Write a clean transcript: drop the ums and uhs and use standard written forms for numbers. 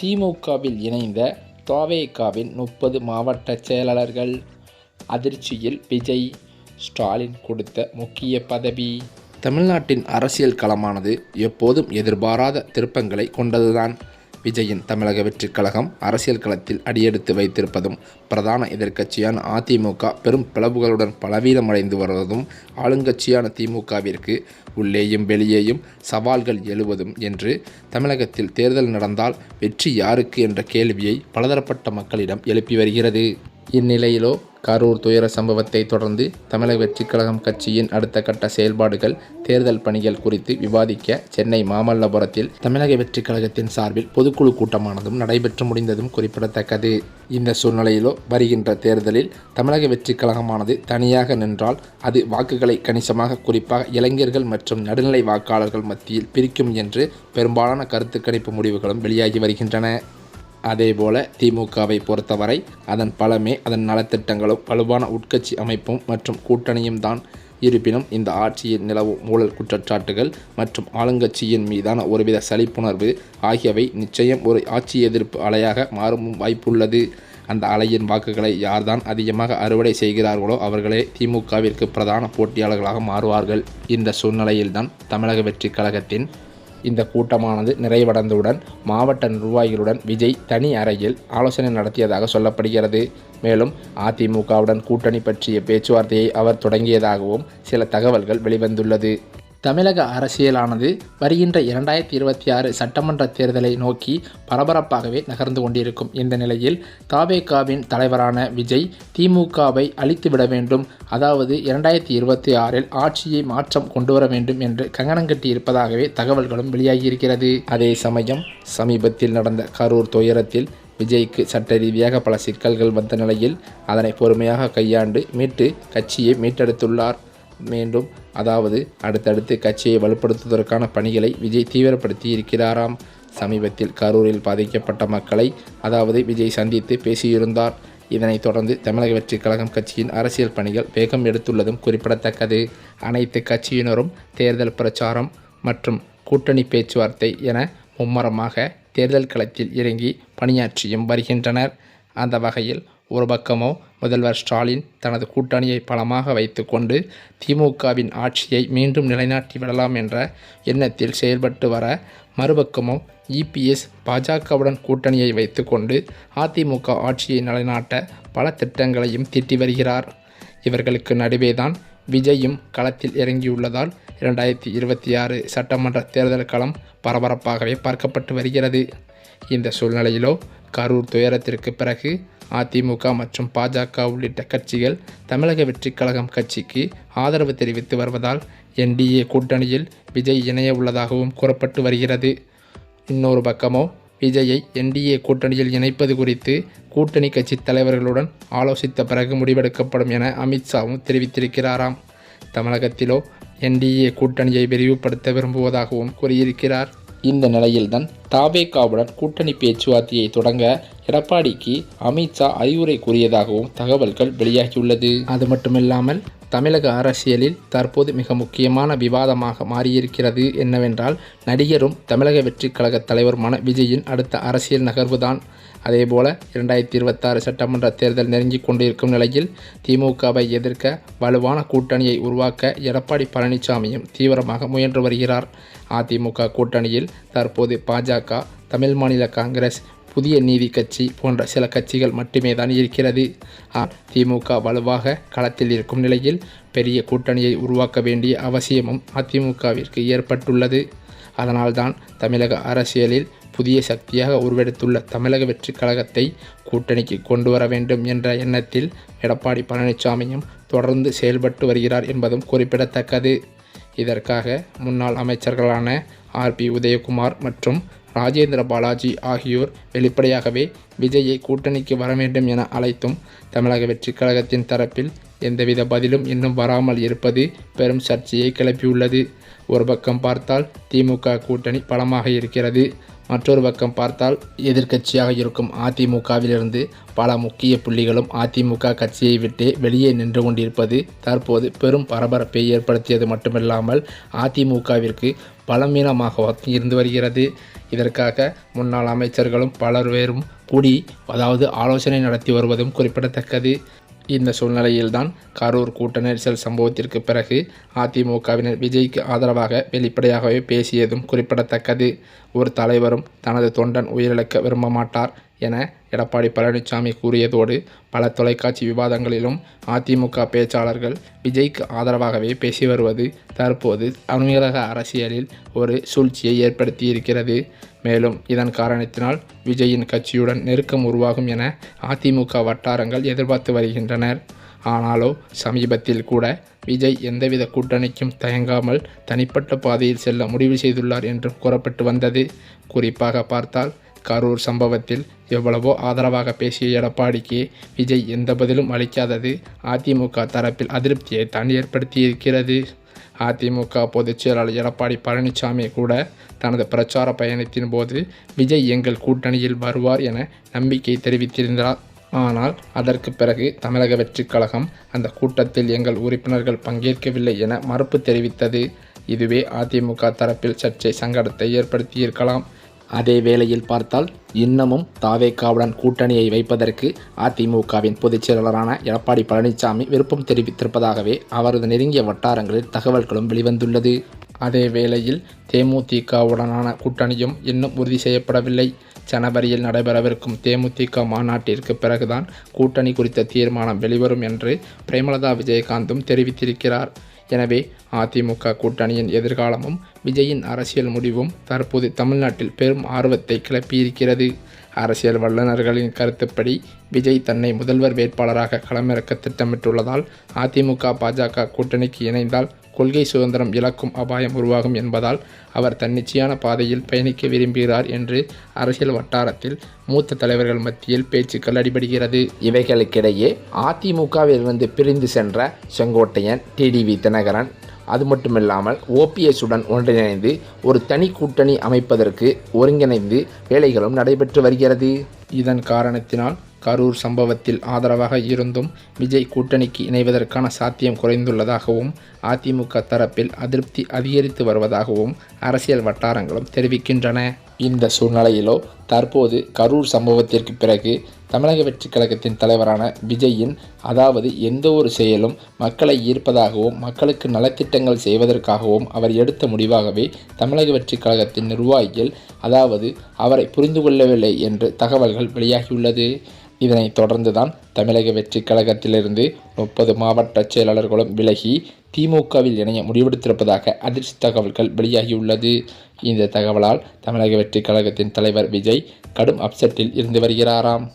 திமுகவில் இணைந்த தவேகாவின் 30 மாவட்ட செயலாளர்கள் அதிர்ச்சியில் விஜய். ஸ்டாலின் கொடுத்த முக்கிய பதவி. தமிழ்நாட்டின் அரசியல் களமானது எப்போதும் எதிர்பாராத திருப்பங்களை கொண்டதுதான். விஜயின் தமிழக வெற்றிக் கழகம் அரசியல் களத்தில் அடியெடுத்து வைத்திருப்பதும், பிரதான எதிர்க்கட்சியான அதிமுக பெரும் பிளவுகளுடன் பலவீனமடைந்து வருவதும், ஆளுங்கட்சியான திமுகவிற்கு உள்ளேயும் வெளியேயும் சவால்கள் எழுவதும் என்று தமிழகத்தில் தேர்தல் நடந்தால் வெற்றி யாருக்கு என்ற கேள்வியை பலதரப்பட்ட மக்களிடம் எழுப்பி வருகிறது. இந்நிலையிலோ கரூர் துயர சம்பவத்தை தொடர்ந்து தமிழக வெற்றிக் கழகம் கட்சியின் அடுத்த கட்ட செயல்பாடுகள், தேர்தல் பணிகள் குறித்து விவாதிக்க சென்னை மாமல்லபுரத்தில் தமிழக வெற்றிக் கழகத்தின் சார்பில் பொதுக்குழு கூட்டமானதும் நடைபெற்று முடிந்ததும் குறிப்பிடத்தக்கது. இந்த சூழ்நிலையிலோ வருகின்ற தேர்தலில் தமிழக வெற்றிக் கழகமானது தனியாக நின்றால் அது வாக்குகளை கணிசமாக, குறிப்பாக இளைஞர்கள் மற்றும் நடுநிலை வாக்காளர்கள் மத்தியில் பிரிக்கும் என்று பெரும்பாலான கருத்து கணிப்பு முடிவுகளும் வெளியாகி வருகின்றன. அதேபோல திமுகவை பொறுத்தவரை அதன் பலமே அதன் நலத்திட்டங்களும் வலுவான உட்கட்சி அமைப்பும் மற்றும் கூட்டணியும் தான். இருப்பினும் இந்த ஆட்சியில் நிலவும் ஊழல் குற்றச்சாட்டுகள் மற்றும் ஆளுங்கட்சியின் மீதான ஒருவித சலிப்புணர்வு ஆகியவை நிச்சயம் ஒரு ஆட்சி எதிர்ப்பு அலையாக மாறும் வாய்ப்புள்ளது. அந்த அலையின் வாக்குகளை யார்தான் அதிகமாக அறுவடை செய்கிறார்களோ அவர்களே திமுகவிற்கு பிரதான போட்டியாளர்களாக மாறுவார்கள். இந்த சூழ்நிலையில்தான் தமிழக வெற்றிக் கழகத்தின் இந்த கூட்டமானது நிறைவடைந்தவுடன் மாவட்ட நிர்வாகிகளுடன் விஜய் தனி அறையில் ஆலோசனை நடத்தியதாக சொல்லப்படுகிறது. மேலும் அதிமுகவுடன் கூட்டணி பற்றிய பேச்சுவார்த்தையை அவர் தொடங்கியதாகவும் சில தகவல்கள் வெளிவந்துள்ளது. தமிழக அரசியலானது வருகின்ற 2026 சட்டமன்ற தேர்தலை நோக்கி பரபரப்பாகவே நகர்ந்து கொண்டிருக்கும் இந்த நிலையில் தவேகாவின் தலைவரான விஜய் திமுகவை அழித்துவிட வேண்டும், அதாவது 2026இல் ஆட்சியை மாற்றம் கொண்டுவர வேண்டும் என்று கங்கணங்கட்டி இருப்பதாகவே தகவல்களும் வெளியாகியிருக்கிறது. அதே சமயம் சமீபத்தில் நடந்த கரூர் துயரத்தில் விஜய்க்கு சட்ட ரீதியாக பல சிக்கல்கள் வந்த நிலையில் அதனை பொறுமையாக கையாண்டு மீட்டு கட்சியை மீட்டெடுத்துள்ளார். மீண்டும் அதாவது அடுத்தடுத்து கட்சியை வலுப்படுத்துவதற்கான பணிகளை விஜய் தீவிரப்படுத்தி இருக்கிறாராம். சமீபத்தில் கரூரில் பாதிக்கப்பட்ட மக்களை விஜய் சந்தித்து பேசியிருந்தார். இதனைத் தொடர்ந்து தமிழக வெற்றிக் கழகம் கட்சியின் அரசியல் பணிகள் வேகம் எடுத்துள்ளதும் குறிப்பிடத்தக்கது. அனைத்து கட்சியினரும் தேர்தல் பிரச்சாரம் மற்றும் கூட்டணி பேச்சுவார்த்தை என மும்மரமாக தேர்தல் களத்தில் இறங்கி பணியாற்றியும் வருகின்றனர். அந்த வகையில் ஒரு பக்கமோ முதல்வர் ஸ்டாலின் தனது கூட்டணியை பலமாக வைத்து கொண்டு திமுகவின் ஆட்சியை மீண்டும் நிலைநாட்டி விடலாம் என்ற எண்ணத்தில் செயல்பட்டு வர, மறுபக்கமோ இபிஎஸ் பாஜகவுடன் கூட்டணியை வைத்து கொண்டு அதிமுக ஆட்சியை நிலைநாட்ட பல திட்டங்களையும் தீட்டி வருகிறார். இவர்களுக்கு நடுவேதான் விஜயும் களத்தில் இறங்கியுள்ளதால் 2026 சட்டமன்ற தேர்தல் களம் பரபரப்பாகவே பார்க்கப்பட்டு வருகிறது. இந்த சூழ்நிலையிலோ கரூர் துயரத்திற்கு பிறகு அதிமுக மற்றும் பாஜக உள்ளிட்ட கட்சிகள் தமிழக வெற்றிக் கழகம் கட்சிக்கு ஆதரவு தெரிவித்து வருவதால் என்டிஏ கூட்டணியில் விஜய் இணைய உள்ளதாகவும் கூறப்பட்டு வருகிறது. இன்னொரு பக்கமோ விஜயை என்டிஏ கூட்டணியில் இணைப்பது குறித்து கூட்டணி கட்சி தலைவர்களுடன் ஆலோசித்த பிறகு முடிவெடுக்கப்படும் என அமித்ஷாவும் தெரிவித்திருக்கிறாராம். தமிழகத்திலோ என்டிஏ கூட்டணியை விரிவுபடுத்த விரும்புவதாகவும் கூறியிருக்கிறார். இந்த நிலையில்தான் தவேகாவுடன் கூட்டணி பேச்சுவார்த்தையை தொடங்க எடப்பாடிக்கு அமித்ஷா அறிவுரை கூறியதாகவும் தகவல்கள் வெளியாகியுள்ளது. அது மட்டுமில்லாமல் தமிழக அரசியலில் தற்போது மிக முக்கியமான விவாதமாக மாறியிருக்கிறது என்னவென்றால், நடிகரும் தமிழக வெற்றிக் கழக தலைவருமான விஜயின் அடுத்த அரசியல் நகர்வுதான். அதேபோல 2026 சட்டமன்ற தேர்தல் நெருங்கி கொண்டிருக்கும் நிலையில் திமுகவை எதிர்க்க வலுவான கூட்டணியை உருவாக்க எடப்பாடி பழனிசாமியும் தீவிரமாக முயன்று வருகிறார். அதிமுக கூட்டணியில் தற்போது பாஜக, தமிழ் மாநில காங்கிரஸ், புதிய நீதி கட்சி போன்ற சில கட்சிகள் மட்டுமே தான் இருக்கிறது. திமுக வலுவாக களத்தில் இருக்கும் நிலையில் பெரிய கூட்டணியை உருவாக்க வேண்டிய அவசியமும் அதிமுகவிற்கு ஏற்பட்டுள்ளது. அதனால்தான் தமிழக அரசியலில் புதிய சக்தியாக உருவெடுத்துள்ள தமிழக வெற்றிக் கழகத்தை கூட்டணிக்கு கொண்டு வர வேண்டும் என்ற எண்ணத்தில் எடப்பாடி பழனிசாமியும் தொடர்ந்து செயல்பட்டு வருகிறார் என்பதும் குறிப்பிடத்தக்கது. இதற்காக முன்னாள் அமைச்சர்களான ஆர்பி உதயகுமார் மற்றும் ராஜேந்திர பாலாஜி ஆகியோர் வெளிப்படையாகவே விஜயை கூட்டணிக்கு வர வேண்டும் என அழைத்தும் தமிழக வெற்றிக் கழகத்தின் தரப்பில் எந்தவித பதிலும் இன்னும் வராமல் இருப்பது பெரும் சர்ச்சையை கிளப்பியுள்ளது. ஒரு பக்கம் பார்த்தால் திமுக கூட்டணி பலமாக இருக்கிறது, மற்றொரு பக்கம் பார்த்தால் எதிர்க்கட்சியாக இருக்கும் அதிமுகவிலிருந்து பல முக்கிய புள்ளிகளும் அதிமுக கட்சியை விட்டு வெளியே நின்று கொண்டிருப்பது தற்போது பெரும் பரபரப்பை ஏற்படுத்தியது மட்டுமில்லாமல் அதிமுகவிற்கு பலவீனமாக இருந்து வருகிறது. இதற்காக முன்னாள் அமைச்சர்களும் பலரும் கூடி ஆலோசனை நடத்தி வருவதும் குறிப்பிடத்தக்கது. இந்த சூழ்நிலையில்தான் கரூர் கூட்ட நெரிசல் சம்பவத்திற்கு பிறகு அதிமுகவினர் விஜய்க்கு ஆதரவாக வெளிப்படையாகவே பேசியதும் குறிப்பிடத்தக்கது. ஒரு தலைவரும் தனது தொண்டன் உயிரிழக்க விரும்ப மாட்டார் என எடப்பாடி பழனிசாமி கூறியதோடு பல தொலைக்காட்சி விவாதங்களிலும் அதிமுக பேச்சாளர்கள் விஜய்க்கு ஆதரவாகவே பேசி வருவது தற்போது தமிழக அரசியலில் ஒரு சூழ்ச்சியை ஏற்படுத்தியிருக்கிறது. மேலும் இதன் காரணத்தினால் விஜயின் கட்சியுடன் நெருக்கம் உருவாகும் என அதிமுக வட்டாரங்கள் எதிர்பார்த்து வருகின்றனர். ஆனாலோ சமீபத்தில் கூட விஜய் எந்தவித கூட்டணிக்கும் தயங்காமல் தனிப்பட்ட பாதையில் செல்ல முடிவு செய்துள்ளார் என்றும் கூறப்பட்டு வந்தது. குறிப்பாக பார்த்தால் கரூர் சம்பவத்தில் எவ்வளவோ ஆதரவாக பேசிய எடப்பாடிக்கு விஜய் எந்த பதிலும் அளிக்காதது அதிமுக தரப்பில் அதிருப்தியை தான் ஏற்படுத்தியிருக்கிறது. அதிமுக பொதுச் செயலாளர் எடப்பாடி பழனிசாமி கூட தனது பிரச்சார பயணத்தின் போது விஜய் எங்கள் கூட்டணியில் வருவார் என நம்பிக்கை தெரிவித்திருந்தார். ஆனால் அதற்கு பிறகு தமிழக வெற்றிக் கழகம் அந்த கூட்டத்தில் எங்கள் உறுப்பினர்கள் பங்கேற்கவில்லை என மறுப்பு தெரிவித்தது. இதுவே அதிமுக தரப்பில் சர்ச்சை சங்கடத்தை ஏற்படுத்தியிருக்கலாம். அதே வேளையில் பார்த்தால் இன்னமும் தாவேகாவுடன் கூட்டணியை வைப்பதற்கு அதிமுகவின் பொதுச் செயலாளரான எடப்பாடி பழனிசாமி விருப்பம் தெரிவித்திருப்பதாகவே அவரது நெருங்கிய வட்டாரங்களில் தகவல்களும் வெளிவந்துள்ளது. அதே வேளையில் தேமுதிகவுடனான கூட்டணியும் இன்னும் உறுதி செய்யப்படவில்லை. ஜனவரியில் நடைபெறவிருக்கும் தேமுதிக மாநாட்டிற்கு பிறகுதான் கூட்டணி குறித்த தீர்மானம் வெளிவரும் என்று பிரேமலதா விஜயகாந்தும் தெரிவித்திருக்கிறார். எனவே அதிமுக கூட்டணியின் எதிர்காலமும் விஜயின் அரசியல் முடிவும் தற்போது தமிழ்நாட்டில் பெரும் ஆர்வத்தை கிளப்பியிருக்கிறது. அரசியல் வல்லுநர்களின் கருத்துப்படி விஜய் தன்னை முதல்வர் வேட்பாளராக களமிறக்க திட்டமிட்டுள்ளதால் அதிமுக பாஜக கூட்டணிக்கு இணைந்தால் கொள்கை சுதந்திரம் இழக்கும் அபாயம் உருவாகும் என்பதால் அவர் தன்னிச்சையான பாதையில் பயணிக்க விரும்புகிறார் என்று அரசியல் வட்டாரத்தில் மூத்த தலைவர்கள் மத்தியில் பேச்சுக்கள் அடிபடுகிறது. இவைகளுக்கிடையே அதிமுகவிலிருந்து பிரிந்து சென்ற செங்கோட்டையன், டிடிவி தினகரன், அது மட்டுமில்லாமல் ஓபிஎஸ்ஸுடன் ஒன்றிணைந்து ஒரு தனி கூட்டணி அமைப்பதற்கு ஒருங்கிணைந்து வேலைகளும் நடைபெற்று வருகிறது. இதன் காரணத்தினால் கரூர் சம்பவத்தில் ஆதரவாக இருந்தும் விஜய் கூட்டணிக்கு இணைவதற்கான சாத்தியம் குறைந்துள்ளதாகவும் அதிமுக தரப்பில் அதிருப்தி அதிகரித்து வருவதாகவும் அரசியல் வட்டாரங்களும் தெரிவிக்கின்றன. இந்த சூழ்நிலையிலோ தற்போது கரூர் சம்பவத்திற்கு பிறகு தமிழக வெற்றிக் கழகத்தின் தலைவரான விஜயின் எந்த ஒரு செயலும் மக்களை ஈர்ப்பதாகவும் மக்களுக்கு நலத்திட்டங்கள் செய்வதற்காகவும் அவர் எடுத்த முடிவாகவே தமிழக வெற்றிக் கழகத்தின் நிர்வாகிகள் அவரை புரிந்து கொள்ளவில்லை என்று தகவல்கள் வெளியாகியுள்ளது. இதனைத் தொடர்ந்துதான் தமிழக வெற்றிக் கழகத்திலிருந்து 30 மாவட்ட செயலாளர்களும் விலகி திமுகவில் இணைய முடிவெடுத்திருப்பதாக அதிர்ச்சி தகவல்கள் வெளியாகியுள்ளது. இந்த தகவலால் தமிழக வெற்றிக் கழகத்தின் தலைவர் விஜய் கடும் அப்செட்டில் இருந்து வருகிறாராம்.